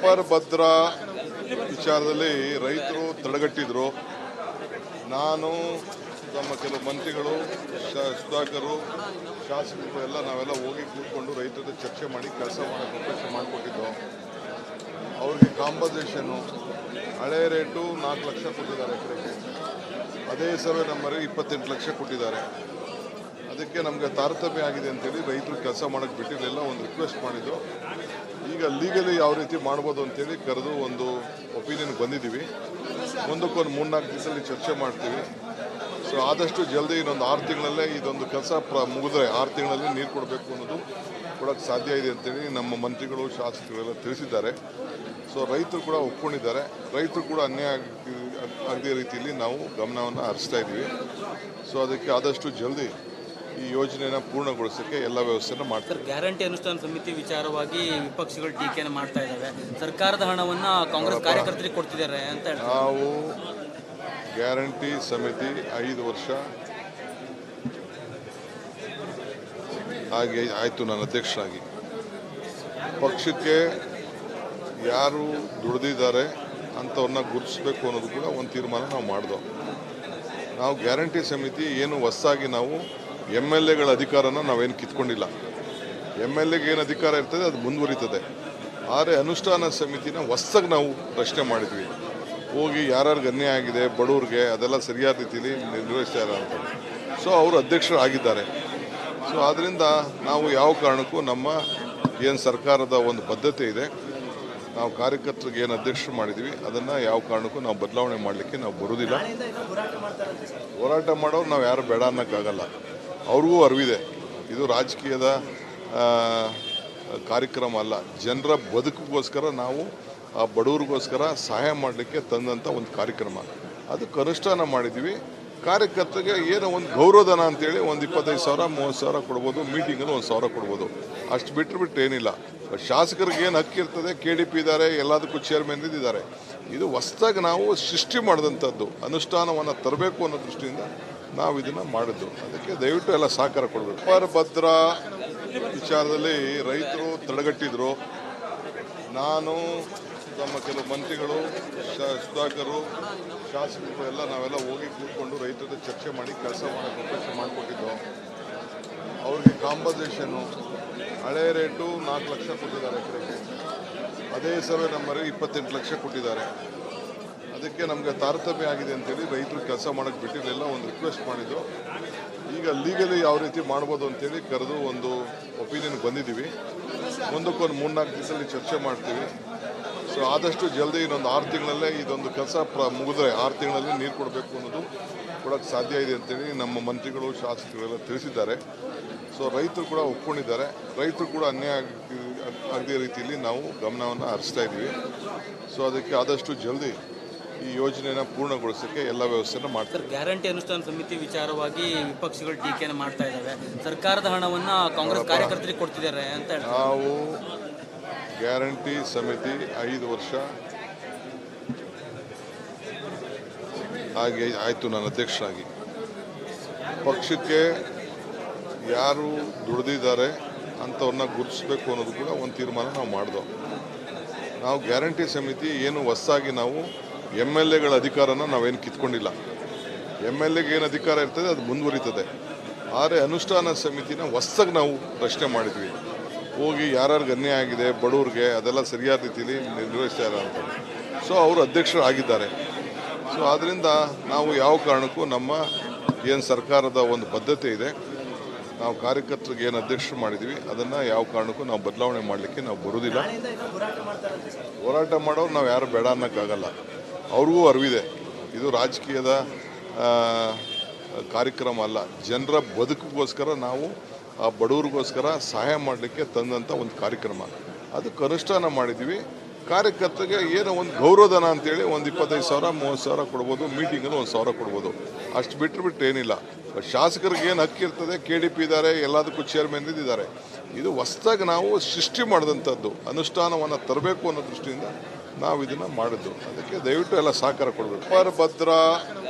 ಅಪರ ಭದ್ರಾ ವಿಚಾರದಲ್ಲಿ ರೈತರು ತಡೆಗಟ್ಟಿದ್ರು. ನಾನು ನಮ್ಮ ಕೆಲವು ಮಂತ್ರಿಗಳು, ಸುಧಾಕರು, ಶಾಸಕರು ಎಲ್ಲ ನಾವೆಲ್ಲ ಹೋಗಿ ಕೂತ್ಕೊಂಡು ರೈತರ ಜೊತೆ ಚರ್ಚೆ ಮಾಡಿ ಕೆಲಸ ಮಾಡೋಕ್ಕೆ ಅವಕಾಶ ಮಾಡಿಕೊಟ್ಟಿದ್ದು. ಅವ್ರಿಗೆ ಕಾಂಪನ್ಸೇಷನ್ನು ಹಳೆ ರೇಟು 4 ಲಕ್ಷ ಕೊಟ್ಟಿದ್ದಾರೆ ಎಕರೆಗೆ, ಅದೇ ಸರ್ವೆ ನಂಬರಿಗೆ 28 ಲಕ್ಷ ಕೊಟ್ಟಿದ್ದಾರೆ. ಅದಕ್ಕೆ ನಮಗೆ ತಾರತಮ್ಯ ಆಗಿದೆ ಅಂತೇಳಿ ರೈತರು ಕೆಲಸ ಮಾಡೋಕ್ಕೆ ಬಿಟ್ಟಿರಲಿಲ್ಲ. ಒಂದು ರಿಕ್ವೆಸ್ಟ್ ಮಾಡಿದ್ದು. ಈಗ ಲೀಗಲಿ ಯಾವ ರೀತಿ ಮಾಡ್ಬೋದು ಅಂತೇಳಿ ಕರೆದು ಒಂದು ಒಪಿನಿಯನ್ ಬಂದಿದ್ದೀವಿ. ಮುಂದಕ್ಕೊಂದು 3-4 ದಿವಸದಲ್ಲಿ ಚರ್ಚೆ ಮಾಡ್ತೀವಿ. ಸೊ ಆದಷ್ಟು ಜಲ್ದಿ ಇನ್ನೊಂದು 6 ತಿಂಗಳಲ್ಲೇ ಇದೊಂದು ಕೆಲಸ ಮುಗಿದ್ರೆ 6 ತಿಂಗಳಲ್ಲಿ ನೀರು ಕೊಡಬೇಕು ಅನ್ನೋದು ಕೊಡೋಕ್ಕೆ ಸಾಧ್ಯ ಇದೆ ಅಂತೇಳಿ ನಮ್ಮ ಮಂತ್ರಿಗಳು, ಶಾಸಕರೆಲ್ಲ ತಿಳಿಸಿದ್ದಾರೆ. ಸೊ ರೈತರು ಕೂಡ ಒಪ್ಕೊಂಡಿದ್ದಾರೆ. ರೈತರು ಕೂಡ ಅನ್ಯಾಯ ಆಗದೇ ರೀತಿಯಲ್ಲಿ ನಾವು ಗಮನವನ್ನು ಹರಿಸ್ತಾ ಇದ್ದೀವಿ. ಸೊ ಅದಕ್ಕೆ ಆದಷ್ಟು ಜಲ್ದಿ ಈ ಯೋಜನೆಯನ್ನು ಪೂರ್ಣಗೊಳಿಸೋಕ್ಕೆ ಎಲ್ಲ ವ್ಯವಸ್ಥೆಯನ್ನು ಮಾಡ್ತಾರೆ. ಗ್ಯಾರಂಟಿ ಅನುಷ್ಠಾನ ಸಮಿತಿ ವಿಚಾರವಾಗಿ ವಿಪಕ್ಷಗಳು ಟೀಕೆಯನ್ನು ಮಾಡ್ತಾ ಇದ್ದಾವೆ. ಸರ್ಕಾರದ ಹಣವನ್ನು ಕಾಂಗ್ರೆಸ್ ಕಾರ್ಯಕರ್ತರಿಗೆ ಕೊಡ್ತಿದ್ದಾರೆ ಅಂತ ಹೇಳ್ತಾರೆ. ನಾವು ಗ್ಯಾರಂಟಿ ಸಮಿತಿ 5 ವರ್ಷ ಹಾಗೆ ಆಯಿತು. ನನ್ನ ಅಧ್ಯಕ್ಷರಾಗಿ ಪಕ್ಷಕ್ಕೆ ಯಾರು ದುಡಿದಿದ್ದಾರೆ ಅಂಥವ್ರನ್ನ ಗುರುತಿಸಬೇಕು ಅನ್ನೋದು ಕೂಡ ಒಂದು ತೀರ್ಮಾನ ನಾವು ಮಾಡಿದೋ. ನಾವು ಗ್ಯಾರಂಟಿ ಸಮಿತಿ ಏನು ಹೊಸದಾಗಿ ನಾವು MLAಗಳ ಅಧಿಕಾರನ ನಾವೇನು ಕಿತ್ಕೊಂಡಿಲ್ಲ. MLAಗೆ ಏನು ಅಧಿಕಾರ ಇರ್ತದೆ ಅದು ಮುಂದುವರಿತದೆ. ಆದರೆ ಅನುಷ್ಠಾನ ಸಮಿತಿನ ಹೊಸದಾಗಿ ನಾವು ಪ್ರಶ್ನೆ ಮಾಡಿದ್ವಿ. ಹೋಗಿ ಯಾರ್ಯಾರಿಗೆ ಅನ್ಯಾಯ ಆಗಿದೆ, ಬಡವ್ರಿಗೆ, ಅದೆಲ್ಲ ಸರಿಯಾದ ರೀತಿಯಲ್ಲಿ ನಿರ್ವಹಿಸ್ತಾ ಇಲ್ಲ ಅಂತ. ಸೊ ಅವರು ಅಧ್ಯಕ್ಷರು ಆಗಿದ್ದಾರೆ. ಸೊ ಆದ್ದರಿಂದ ನಾವು ಯಾವ ಕಾರಣಕ್ಕೂ ನಮ್ಮ ಏನು ಸರ್ಕಾರದ ಒಂದು ಬದ್ಧತೆ ಇದೆ, ನಾವು ಕಾರ್ಯಕರ್ತರಿಗೆ ಏನು ಅಧ್ಯಕ್ಷರು ಮಾಡಿದ್ವಿ ಅದನ್ನು ಯಾವ ಕಾರಣಕ್ಕೂ ನಾವು ಬದಲಾವಣೆ ಮಾಡಲಿಕ್ಕೆ ನಾವು ಬರೋದಿಲ್ಲ. ಹೋರಾಟ ಮಾಡೋರು ನಾವು ಯಾರು ಬೇಡ ಅನ್ನೋಕ್ಕಾಗಲ್ಲ. ಅವ್ರಿಗೂ ಅರಿವಿದೆ ಇದು ರಾಜಕೀಯದ ಕಾರ್ಯಕ್ರಮ ಅಲ್ಲ. ಜನರ ಬದುಕಿಗೋಸ್ಕರ ನಾವು ಆ ಬಡವ್ರಿಗೋಸ್ಕರ ಸಹಾಯ ಮಾಡಲಿಕ್ಕೆ ತಂದಂಥ ಒಂದು ಕಾರ್ಯಕ್ರಮ. ಅದಕ್ಕೆ ಅನುಷ್ಠಾನ ಮಾಡಿದ್ವಿ. ಕಾರ್ಯಕರ್ತರಿಗೆ ಏನೋ ಒಂದು ಗೌರವಧನ ಅಂತೇಳಿ ಒಂದು 25,000 30,000 ಕೊಡ್ಬೋದು, ಮೀಟಿಂಗಲ್ಲಿ 1,000 ಕೊಡ್ಬೋದು. ಅಷ್ಟು ಬಿಟ್ಟು ಏನಿಲ್ಲ. ಶಾಸಕರಿಗೆ ಏನು ಹಕ್ಕಿರ್ತದೆ, KDP ಇದ್ದಾರೆ, ಎಲ್ಲದಕ್ಕೂ ಚೇರ್ಮನ್ ಇದ್ದಾರೆ. ಇದು ಹೊಸದಾಗಿ ನಾವು ಸೃಷ್ಟಿ ಮಾಡಿದಂಥದ್ದು. ಅನುಷ್ಠಾನವನ್ನು ತರಬೇಕು ಅನ್ನೋ ದೃಷ್ಟಿಯಿಂದ ನಾವು ಇದನ್ನು ಮಾಡಿದ್ದು. ಅದಕ್ಕೆ ದಯವಿಟ್ಟು ಎಲ್ಲ ಸಹಕಾರ ಕೊಡಬೇಕು. ಅಪರ ಭದ್ರಾ ವಿಚಾರದಲ್ಲಿ ರೈತರು ತಡೆಗಟ್ಟಿದ್ರು. ನಾನು ನಮ್ಮ ಕೆಲವು ಮಂತ್ರಿಗಳು, ಸುಧಾಕರು, ಶಾಸಕರು ಎಲ್ಲ ನಾವೆಲ್ಲ ಹೋಗಿ ಕೂತ್ಕೊಂಡು ರೈತರ ಜೊತೆ ಚರ್ಚೆ ಮಾಡಿ ಕೆಲಸ ಮಾಡೋಕ್ಕೆ ಅವಕಾಶ ಮಾಡಿಕೊಟ್ಟಿದ್ದು. ಅವ್ರಿಗೆ ಕಾಂಪನ್ಸೇಷನ್ನು ಹಳೆ ರೇಟು 4 ಲಕ್ಷ ಕೊಟ್ಟಿದ್ದಾರೆ ಎಕರೆಗೆ, ಅದೇ ಸರ್ವೆ ನಂಬರಿಗೆ 28 ಲಕ್ಷ ಕೊಟ್ಟಿದ್ದಾರೆ. ಅದಕ್ಕೆ ನಮಗೆ ತಾರತಮ್ಯ ಆಗಿದೆ ಅಂತೇಳಿ ರೈತರು ಕೆಲಸ ಮಾಡೋಕ್ಕೆ ಬಿಟ್ಟಿರಲಿಲ್ಲ. ಒಂದು ರಿಕ್ವೆಸ್ಟ್ ಮಾಡಿದ್ದು. ಈಗ ಲೀಗಲಿ ಯಾವ ರೀತಿ ಮಾಡ್ಬೋದು ಅಂತೇಳಿ ಕರೆದು ಒಂದು ಒಪಿನಿಯನ್ ಬಂದಿದ್ದೀವಿ. ಮುಂದಕ್ಕೊಂದು 3-4 ದಿವಸದಲ್ಲಿ ಚರ್ಚೆ ಮಾಡ್ತೀವಿ. ಸೊ ಆದಷ್ಟು ಜಲ್ದಿ ಇನ್ನೊಂದು 6 ತಿಂಗಳಲ್ಲೇ ಇದೊಂದು ಕೆಲಸ ಮುಗಿದ್ರೆ 6 ತಿಂಗಳಲ್ಲಿ ನೀರು ಕೊಡಬೇಕು ಅನ್ನೋದು ಕೊಡೋಕ್ಕೆ ಸಾಧ್ಯ ಇದೆ ಅಂತೇಳಿ ನಮ್ಮ ಮಂತ್ರಿಗಳು, ಶಾಸಕರೆಲ್ಲ ತಿಳಿಸಿದ್ದಾರೆ. ಸೊ ರೈತರು ಕೂಡ ಒಪ್ಕೊಂಡಿದ್ದಾರೆ. ರೈತರು ಕೂಡ ಅನ್ಯಾಯ ಆಗದೇ ರೀತಿಯಲ್ಲಿ ನಾವು ಗಮನವನ್ನು ಹರಿಸ್ತಾ ಇದ್ದೀವಿ. ಸೊ ಅದಕ್ಕೆ ಆದಷ್ಟು ಜಲ್ದಿ ಈ ಯೋಜನೆಯನ್ನು ಪೂರ್ಣಗೊಳಿಸೋಕ್ಕೆ ಎಲ್ಲ ವ್ಯವಸ್ಥೆಯನ್ನು ಮಾಡ್ತಾರೆ. ಗ್ಯಾರಂಟಿ ಅನುಷ್ಠಾನ ಸಮಿತಿ ವಿಚಾರವಾಗಿ ವಿಪಕ್ಷಗಳು ಟೀಕೆಯನ್ನು ಮಾಡ್ತಾ ಇದ್ದಾವೆ. ಸರ್ಕಾರದ ಹಣವನ್ನು ಕಾಂಗ್ರೆಸ್ ಕಾರ್ಯಕರ್ತರಿಗೆ ಕೊಡ್ತಿದ್ದಾರೆ ಅಂತ ಹೇಳ್ತಾರೆ. ನಾವು ಗ್ಯಾರಂಟಿ ಸಮಿತಿ 5 ವರ್ಷ ಹಾಗೆ ಆಯಿತು. ನನ್ನ ಅಧ್ಯಕ್ಷರಾಗಿ ಪಕ್ಷಕ್ಕೆ ಯಾರು ದುಡಿದಿದ್ದಾರೆ ಅಂಥವ್ರನ್ನ ಗುರುತಿಸಬೇಕು ಅನ್ನೋದು ಕೂಡ ಒಂದು ತೀರ್ಮಾನ ನಾವು ಮಾಡಿದೋ. ನಾವು ಗ್ಯಾರಂಟಿ ಸಮಿತಿ ಏನು ಹೊಸದಾಗಿ ನಾವು MLAಗಳ ಅಧಿಕಾರನ ನಾವೇನು ಕಿತ್ಕೊಂಡಿಲ್ಲ. MLAಗೆ ಏನು ಅಧಿಕಾರ ಇರ್ತದೆ ಅದು ಮುಂದುವರಿತದೆ. ಆದರೆ ಅನುಷ್ಠಾನ ಸಮಿತಿನ ಹೊಸದಾಗಿ ನಾವು ಪ್ರಶ್ನೆ ಮಾಡಿದ್ವಿ. ಹೋಗಿ ಯಾರ್ಯಾರಿಗೆ ಅನ್ಯಾಯ ಆಗಿದೆ, ಬಡವ್ರಿಗೆ, ಅದೆಲ್ಲ ಸರಿಯಾದ ರೀತಿಯಲ್ಲಿ ನಿರ್ವಹಿಸ್ತಾ ಇಲ್ಲ ಅಂತ. ಸೊ ಅವರು ಅಧ್ಯಕ್ಷರು ಆಗಿದ್ದಾರೆ. ಸೊ ಆದ್ದರಿಂದ ನಾವು ಯಾವ ಕಾರಣಕ್ಕೂ ನಮ್ಮ ಏನು ಸರ್ಕಾರದ ಒಂದು ಬದ್ಧತೆ ಇದೆ, ನಾವು ಕಾರ್ಯಕರ್ತರಿಗೆ ಏನು ಅಧ್ಯಕ್ಷರು ಮಾಡಿದ್ವಿ ಅದನ್ನು ಯಾವ ಕಾರಣಕ್ಕೂ ನಾವು ಬದಲಾವಣೆ ಮಾಡಲಿಕ್ಕೆ ನಾವು ಬರೋದಿಲ್ಲ. ಹೋರಾಟ ಮಾಡೋರು ನಾವು ಯಾರು ಬೇಡ ಅನ್ನೋಕ್ಕಾಗಲ್ಲ. ಅವ್ರಿಗೂ ಅರಿವಿದೆ ಇದು ರಾಜಕೀಯದ ಕಾರ್ಯಕ್ರಮ ಅಲ್ಲ. ಜನರ ಬದುಕಿಗೋಸ್ಕರ ನಾವು ಆ ಬಡವ್ರಿಗೋಸ್ಕರ ಸಹಾಯ ಮಾಡಲಿಕ್ಕೆ ತಂದಂಥ ಒಂದು ಕಾರ್ಯಕ್ರಮ. ಅದಕ್ಕೆ ಅನುಷ್ಠಾನ ಮಾಡಿದ್ವಿ. ಕಾರ್ಯಕರ್ತರಿಗೆ ಏನೋ ಒಂದು ಗೌರವಧನ ಅಂತೇಳಿ ಒಂದು 25,000 30,000 ಕೊಡ್ಬೋದು, ಮೀಟಿಂಗಲ್ಲಿ 1,000 ಕೊಡ್ಬೋದು. ಅಷ್ಟು ಬಿಟ್ಟು ಏನಿಲ್ಲ. ಶಾಸಕರಿಗೆ ಏನು ಹಕ್ಕಿರ್ತದೆ, KDP ಇದ್ದಾರೆ, ಎಲ್ಲದಕ್ಕೂ ಚೇರ್ಮನ್ ಇದ್ದಾರೆ. ಇದು ಹೊಸದಾಗಿ ನಾವು ಸೃಷ್ಟಿ ಮಾಡಿದಂಥದ್ದು. ಅನುಷ್ಠಾನವನ್ನು ತರಬೇಕು ಅನ್ನೋ ದೃಷ್ಟಿಯಿಂದ ನಾವು ಇದನ್ನು ಮಾಡಿದ್ದು. ಅದಕ್ಕೆ ದಯವಿಟ್ಟು ಎಲ್ಲ ಸಹಕಾರ ಕೊಡಬೇಕು. ಅಪರ ಭದ್ರಾ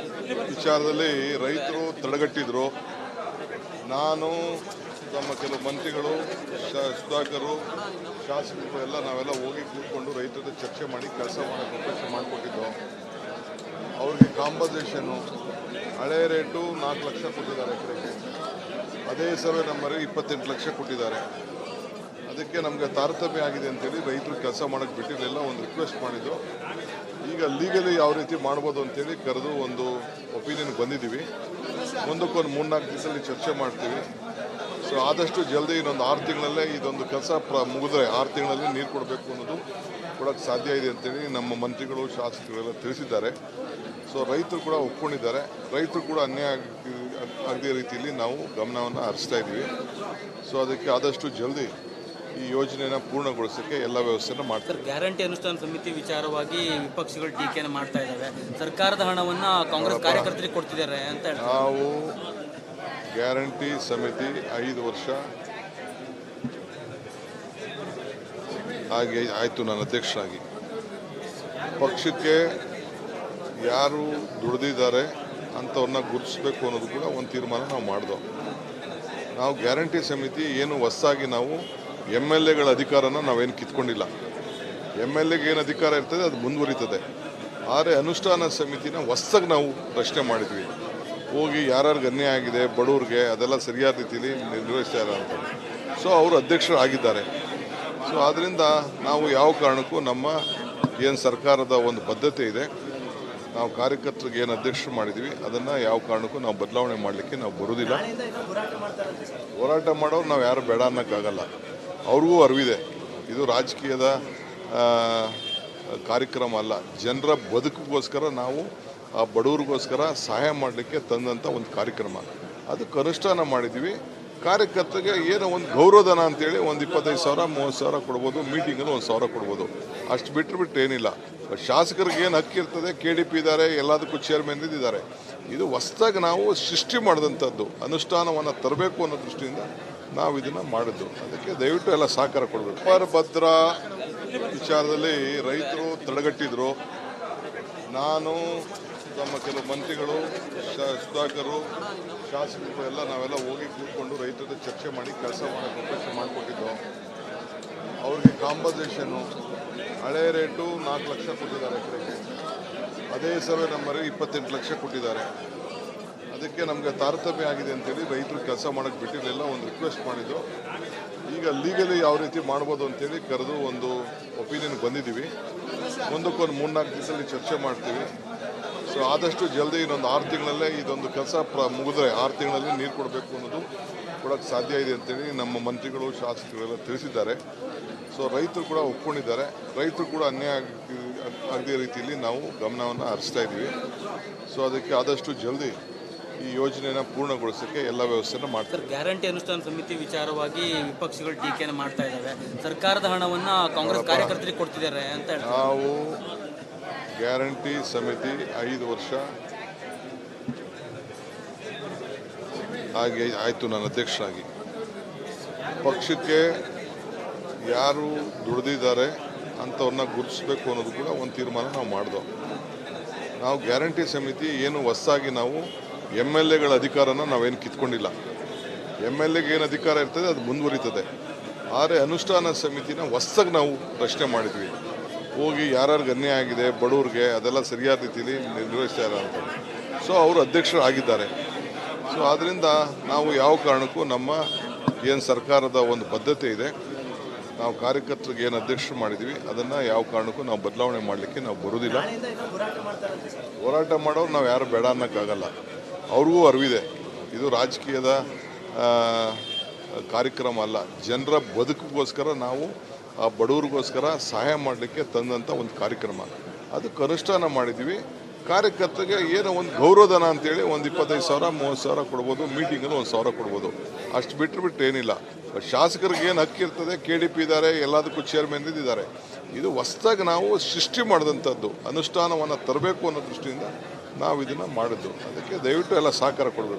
ವಿಚಾರದಲ್ಲಿ ರೈತರು ತಡೆಗಟ್ಟಿದ್ರು. ನಾನು ನಮ್ಮ ಕೆಲವು ಮಂತ್ರಿಗಳು ಸುಧಾಕರು ಶಾಸಕರು ಎಲ್ಲ ನಾವೆಲ್ಲ ಹೋಗಿ ಕೂತ್ಕೊಂಡು ರೈತರ ಜೊತೆ ಚರ್ಚೆ ಮಾಡಿ ಕೆಲಸ ಮಾಡೋಕ್ಕೆ ಅವಕಾಶ ಮಾಡಿಕೊಟ್ಟಿದ್ದು. ಅವ್ರಿಗೆ ಕಾಂಪನ್ಸೇಷನ್ನು ಹಳೆ ರೇಟು 4 ಲಕ್ಷ ಕೊಟ್ಟಿದ್ದಾರೆ ಎಕರೆಗೆ, ಅದೇ ಸರ್ವೆ ನಂಬರ್ 28 ಲಕ್ಷ ಕೊಟ್ಟಿದ್ದಾರೆ. ಅದಕ್ಕೆ ನಮಗೆ ತಾರತಮ್ಯ ಆಗಿದೆ ಅಂತೇಳಿ ರೈತರು ಕೆಲಸ ಮಾಡೋಕ್ಕೆ ಬಿಟ್ಟಿರಲಿಲ್ಲ. ಒಂದು ರಿಕ್ವೆಸ್ಟ್ ಮಾಡಿದ್ದು, ಈಗ ಲೀಗಲಿ ಯಾವ ರೀತಿ ಮಾಡ್ಬೋದು ಅಂತೇಳಿ ಕರೆದು ಒಂದು ಒಪಿನಿಯನ್ ಬಂದಿದ್ದೀವಿ. ಮುಂದಕ್ಕೊಂದು 3-4 ದಿವಸದಲ್ಲಿ ಚರ್ಚೆ ಮಾಡ್ತೀವಿ. ಸೊ ಆದಷ್ಟು ಜಲ್ದಿ ಇನ್ನೊಂದು 6 ತಿಂಗಳಲ್ಲೇ ಇದೊಂದು ಕೆಲಸ ಮುಗಿದ್ರೆ 6 ತಿಂಗಳಲ್ಲಿ ನೀರು ಕೊಡಬೇಕು ಅನ್ನೋದು ಕೊಡೋಕ್ಕೆ ಸಾಧ್ಯ ಇದೆ ಅಂತೇಳಿ ನಮ್ಮ ಮಂತ್ರಿಗಳು ಶಾಸಕರೆಲ್ಲ ತಿಳಿಸಿದ್ದಾರೆ. ಸೊ ರೈತರು ಕೂಡ ಒಪ್ಕೊಂಡಿದ್ದಾರೆ. ರೈತರು ಕೂಡ ಅನ್ಯಾಯ ಆಗದೇ ರೀತಿಯಲ್ಲಿ ನಾವು ಗಮನವನ್ನು ಹರಿಸ್ತಾ ಇದ್ದೀವಿ. ಸೊ ಅದಕ್ಕೆ ಆದಷ್ಟು ಜಲ್ದಿ ಈ ಯೋಜನೆಯನ್ನು ಪೂರ್ಣಗೊಳಿಸೋಕ್ಕೆ ಎಲ್ಲ ವ್ಯವಸ್ಥೆಯನ್ನು ಮಾಡ್ತಾರೆ. ಗ್ಯಾರಂಟಿ ಅನುಷ್ಠಾನ ಸಮಿತಿ ವಿಚಾರವಾಗಿ ವಿಪಕ್ಷಗಳು ಟೀಕೆಯನ್ನು ಮಾಡ್ತಾ ಇದ್ದಾವೆ. ಸರ್ಕಾರದ ಹಣವನ್ನು ಕಾಂಗ್ರೆಸ್ ಕಾರ್ಯಕರ್ತರಿಗೆ ಕೊಡ್ತಿದ್ದಾರೆ ಅಂತ ಹೇಳ್ತಾರೆ. ನಾವು ಗ್ಯಾರಂಟಿ ಸಮಿತಿ 5 ವರ್ಷ ಹಾಗೆ ಆಯಿತು. ನಾನು ಅಧ್ಯಕ್ಷರಾಗಿ ಪಕ್ಷಕ್ಕೆ ಯಾರು ದುಡಿದಿದ್ದಾರೆ ಅಂಥವ್ರನ್ನ ಗುರುತಿಸಬೇಕು ಅನ್ನೋದು ಕೂಡ ಒಂದು ತೀರ್ಮಾನ ನಾವು ಮಾಡಿದೋ. ನಾವು ಗ್ಯಾರಂಟಿ ಸಮಿತಿ ಏನು ಹೊಸದಾಗಿ ನಾವು MLAಗಳ ಅಧಿಕಾರನ ನಾವೇನು ಕಿತ್ಕೊಂಡಿಲ್ಲ. MLAಗೆ ಏನು ಅಧಿಕಾರ ಇರ್ತದೆ ಅದು ಮುಂದುವರಿತದೆ. ಆದರೆ ಅನುಷ್ಠಾನ ಸಮಿತಿನ ಹೊಸದಾಗಿ ನಾವು ಪ್ರಶ್ನೆ ಮಾಡಿದ್ವಿ. ಹೋಗಿ ಯಾರ್ಯಾರಿಗೆ ಅನ್ಯಾಯ ಆಗಿದೆ ಬಡವ್ರಿಗೆ ಅದೆಲ್ಲ ಸರಿಯಾದ ರೀತಿಯಲ್ಲಿ ನಿರ್ವಹಿಸ್ತಾ ಇಲ್ಲ ಅಂತ. ಸೊ ಅವರು ಅಧ್ಯಕ್ಷರು ಆಗಿದ್ದಾರೆ. ಸೊ ಆದ್ದರಿಂದ ನಾವು ಯಾವ ಕಾರಣಕ್ಕೂ ನಮ್ಮ ಏನು ಸರ್ಕಾರದ ಒಂದು ಬದ್ಧತೆ ಇದೆ, ನಾವು ಕಾರ್ಯಕರ್ತರಿಗೆ ಏನು ಅಧ್ಯಕ್ಷರು ಮಾಡಿದ್ವಿ ಅದನ್ನು ಯಾವ ಕಾರಣಕ್ಕೂ ನಾವು ಬದಲಾವಣೆ ಮಾಡಲಿಕ್ಕೆ ನಾವು ಬರೋದಿಲ್ಲ. ಹೋರಾಟ ಮಾಡೋರು ನಾವು ಯಾರು ಬೇಡ ಅನ್ನೋಕ್ಕಾಗಲ್ಲ. ಅವ್ರಿಗೂ ಅರಿವಿದೆ ಇದು ರಾಜಕೀಯದ ಕಾರ್ಯಕ್ರಮ ಅಲ್ಲ. ಜನರ ಬದುಕಿಗೋಸ್ಕರ ನಾವು ಆ ಬಡವ್ರಿಗೋಸ್ಕರ ಸಹಾಯ ಮಾಡಲಿಕ್ಕೆ ತಂದಂಥ ಒಂದು ಕಾರ್ಯಕ್ರಮ. ಅದಕ್ಕೆ ಅನುಷ್ಠಾನ ಮಾಡಿದ್ವಿ. ಕಾರ್ಯಕರ್ತರಿಗೆ ಏನೋ ಒಂದು ಗೌರವಧನ ಅಂತೇಳಿ ಒಂದು 25,000 30,000 ಕೊಡ್ಬೋದು, ಮೀಟಿಂಗಲ್ಲಿ 1,000 ಕೊಡ್ಬೋದು. ಅಷ್ಟು ಬಿಟ್ಟು ಏನಿಲ್ಲ. ಶಾಸಕರಿಗೆ ಏನು ಹಕ್ಕಿರ್ತದೆ, KDP ಇದ್ದಾರೆ, ಎಲ್ಲದಕ್ಕೂ ಚೇರ್ಮನ್ ಇದ್ದಾರೆ. ಇದು ಹೊಸದಾಗಿ ನಾವು ಸೃಷ್ಟಿ ಮಾಡಿದಂಥದ್ದು, ಅನುಷ್ಠಾನವನ್ನು ತರಬೇಕು ಅನ್ನೋ ದೃಷ್ಟಿಯಿಂದ ನಾವು ಇದನ್ನು ಮಾಡಿದ್ದು. ಅದಕ್ಕೆ ದಯವಿಟ್ಟು ಎಲ್ಲ ಸಹಕಾರ ಕೊಡಬೇಕು. ಅಪಾರ ಭದ್ರಾ ವಿಚಾರದಲ್ಲಿ ರೈತರು ತಡೆಗಟ್ಟಿದ್ರು. ನಾನು ನಮ್ಮ ಕೆಲವು ಮಂತ್ರಿಗಳು ಸುಧಾಕರು ಶಾಸಕರು ಎಲ್ಲ ನಾವೆಲ್ಲ ಹೋಗಿ ಕೂತ್ಕೊಂಡು ರೈತರ ಜೊತೆ ಚರ್ಚೆ ಮಾಡಿ ಕೆಲಸ ಮಾಡೋಕ್ಕೆ ಅವಕಾಶ ಮಾಡಿಕೊಟ್ಟಿದ್ದು. ಅವ್ರಿಗೆ ಕಾಂಪನ್ಸೇಷನ್ನು ಹಳೆ ರೇಟು 4 ಲಕ್ಷ ಕೊಟ್ಟಿದ್ದಾರೆ ಎಕರೆಗೆ, ಅದೇ ಸರ್ವೆ ನಂಬರ್ 28 ಲಕ್ಷ ಕೊಟ್ಟಿದ್ದಾರೆ. ಅದಕ್ಕೆ ನಮಗೆ ತಾರತಮ್ಯ ಆಗಿದೆ ಅಂತೇಳಿ ರೈತರು ಕೆಲಸ ಮಾಡೋಕ್ಕೆ ಬಿಟ್ಟಿರಲಿಲ್ಲ. ಒಂದು ರಿಕ್ವೆಸ್ಟ್ ಮಾಡಿದ್ದು, ಈಗ ಲೀಗಲಿ ಯಾವ ರೀತಿ ಮಾಡ್ಬೋದು ಅಂತೇಳಿ ಕರೆದು ಒಂದು ಒಪಿನಿಯನ್ ಬಂದಿದ್ದೀವಿ. ಮುಂದಕ್ಕೊಂದು 3-4 ದಿವಸದಲ್ಲಿ ಚರ್ಚೆ ಮಾಡ್ತೀವಿ. ಸೊ ಆದಷ್ಟು ಜಲ್ದಿ ಇನ್ನೊಂದು 6 ತಿಂಗಳಲ್ಲೇ ಇದೊಂದು ಕೆಲಸ ಮುಗಿದ್ರೆ 6 ತಿಂಗಳಲ್ಲಿ ನೀರು ಕೊಡಬೇಕು ಅನ್ನೋದು ಕೊಡೋಕ್ಕೆ ಸಾಧ್ಯ ಇದೆ ಅಂತೇಳಿ ನಮ್ಮ ಮಂತ್ರಿಗಳು ಶಾಸಕರೆಲ್ಲ ತಿಳಿಸಿದ್ದಾರೆ. ಸೊ ರೈತರು ಕೂಡ ಒಪ್ಕೊಂಡಿದ್ದಾರೆ. ರೈತರು ಕೂಡ ಅನ್ಯಾಯ ಆಗದೇ ರೀತಿಯಲ್ಲಿ ನಾವು ಗಮನವನ್ನು ಹರಿಸ್ತಾ ಇದ್ದೀವಿ. ಸೊ ಅದಕ್ಕೆ ಆದಷ್ಟು ಜಲ್ದಿ ಈ ಯೋಜನೆಯನ್ನು ಪೂರ್ಣಗೊಳಿಸೋಕ್ಕೆ ಎಲ್ಲ ವ್ಯವಸ್ಥೆಯನ್ನು ಮಾಡ್ತಾರೆ. ಗ್ಯಾರಂಟಿ ಅನುಷ್ಠಾನ ಸಮಿತಿ ವಿಚಾರವಾಗಿ ವಿಪಕ್ಷಗಳು ಟೀಕೆಯನ್ನು ಮಾಡ್ತಾ ಇದ್ದಾವೆ. ಸರ್ಕಾರದ ಹಣವನ್ನು ಕಾಂಗ್ರೆಸ್ ಕಾರ್ಯಕರ್ತರಿಗೆ ಕೊಡ್ತಿದ್ದಾರೆ ಅಂತ ಹೇಳ್ತಾರೆ. ನಾವು ಗ್ಯಾರಂಟಿ ಸಮಿತಿ 5 ವರ್ಷ ಹಾಗೆ ಆಯಿತು. ನಾನು ಅಧ್ಯಕ್ಷರಾಗಿ ಪಕ್ಷಕ್ಕೆ ಯಾರು ದುಡಿದಿದ್ದಾರೆ ಅಂಥವ್ರನ್ನ ಗುರುತಿಸಬೇಕು ಅನ್ನೋದು ಕೂಡ ಒಂದು ತೀರ್ಮಾನ ನಾವು ಮಾಡಿದೋ. ನಾವು ಗ್ಯಾರಂಟಿ ಸಮಿತಿ ಏನು ಹೊಸದಾಗಿ ನಾವು MLAಗಳ ಅಧಿಕಾರನ ನಾವೇನು ಕಿತ್ಕೊಂಡಿಲ್ಲ. MLAಗೆ ಏನು ಅಧಿಕಾರ ಇರ್ತದೆ ಅದು ಮುಂದುವರಿತದೆ. ಆದರೆ ಅನುಷ್ಠಾನ ಸಮಿತಿನ ಹೊಸದಾಗಿ ನಾವು ಪ್ರಶ್ನೆ ಮಾಡಿದ್ವಿ. ಹೋಗಿ ಯಾರ್ಯಾರಿಗೆ ಅನ್ಯಾಯ ಆಗಿದೆ ಬಡವ್ರಿಗೆ ಅದೆಲ್ಲ ಸರಿಯಾದ ರೀತಿಯಲ್ಲಿ ನಿರ್ವಹಿಸ್ತಾ ಇಲ್ಲ ಅಂತ. ಸೊ ಅವರು ಅಧ್ಯಕ್ಷರು ಆಗಿದ್ದಾರೆ. ಸೊ ಆದ್ದರಿಂದ ನಾವು ಯಾವ ಕಾರಣಕ್ಕೂ ನಮ್ಮ ಏನು ಸರ್ಕಾರದ ಒಂದು ಬದ್ಧತೆ ಇದೆ, ನಾವು ಕಾರ್ಯಕರ್ತರಿಗೆ ಏನು ಅಧ್ಯಕ್ಷರು ಮಾಡಿದ್ವಿ ಅದನ್ನು ಯಾವ ಕಾರಣಕ್ಕೂ ನಾವು ಬದಲಾವಣೆ ಮಾಡಲಿಕ್ಕೆ ನಾವು ಬರೋದಿಲ್ಲ. ಹೋರಾಟ ಮಾಡೋರು ನಾವು ಯಾರು ಬೇಡ ಅನ್ನೋಕ್ಕಾಗಲ್ಲ. ಅವ್ರಿಗೂ ಅರಿವಿದೆ ಇದು ರಾಜಕೀಯದ ಕಾರ್ಯಕ್ರಮ ಅಲ್ಲ. ಜನರ ಬದುಕಿಗೋಸ್ಕರ ನಾವು ಆ ಬಡವ್ರಿಗೋಸ್ಕರ ಸಹಾಯ ಮಾಡಲಿಕ್ಕೆ ತಂದಂಥ ಒಂದು ಕಾರ್ಯಕ್ರಮ. ಅದಕ್ಕೆ ಅನುಷ್ಠಾನ ಮಾಡಿದ್ವಿ. ಕಾರ್ಯಕರ್ತರಿಗೆ ಏನೋ ಒಂದು ಗೌರವಧನ ಅಂತೇಳಿ ಒಂದು 25,000 30,000 ಕೊಡ್ಬೋದು, ಮೀಟಿಂಗಲ್ಲಿ 1,000 ಕೊಡ್ಬೋದು. ಅಷ್ಟು ಬಿಟ್ಟು ಏನಿಲ್ಲ. ಶಾಸಕರಿಗೆ ಏನು ಹಕ್ಕಿರ್ತದೆ, KDP ಇದ್ದಾರೆ, ಎಲ್ಲದಕ್ಕೂ ಚೇರ್ಮನ್ ಇದ್ದಾರೆ. ಇದು ಹೊಸದಾಗಿ ನಾವು ಸೃಷ್ಟಿ ಮಾಡಿದಂಥದ್ದು, ಅನುಷ್ಠಾನವನ್ನು ತರಬೇಕು ಅನ್ನೋ ದೃಷ್ಟಿಯಿಂದ ನಾವು ಇದನ್ನು ಮಾಡಿದ್ದು. ಅದಕ್ಕೆ ದಯವಿಟ್ಟು ಎಲ್ಲ ಸಹಕಾರ ಕೊಡಬೇಕು.